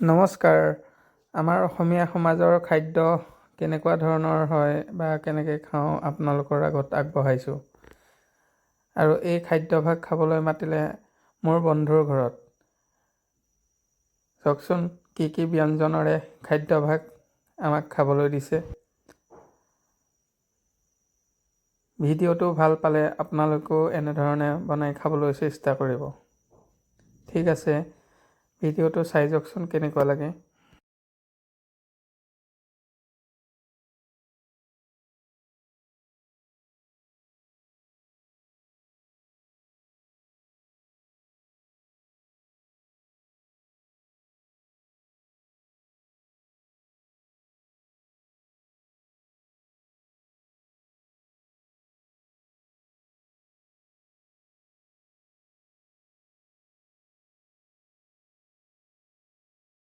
নমস্কাৰ। আমাৰ অসমীয়া সমাজৰ খাদ্য কেনেকুৱা ধৰণৰ হয় বা কেনেকৈ খাওঁ আপোনালোকৰ আগত আগবঢ়াইছোঁ। আৰু এই খাদ্যভাগ খাবলৈ মাতিলে মোৰ বন্ধুৰ ঘৰত। চাওকচোন কি ব্যঞ্জনেৰে খাদ্যভাগ আমাক খাবলৈ দিছে। ভিডিঅ'টো ভাল পালে আপোনালোকেও এনেধৰণে বনাই খাবলৈ চেষ্টা কৰিব। ঠিক আছে, ভিডিঅ'টো চাই যাওকচোন কেনেকুৱা লাগে।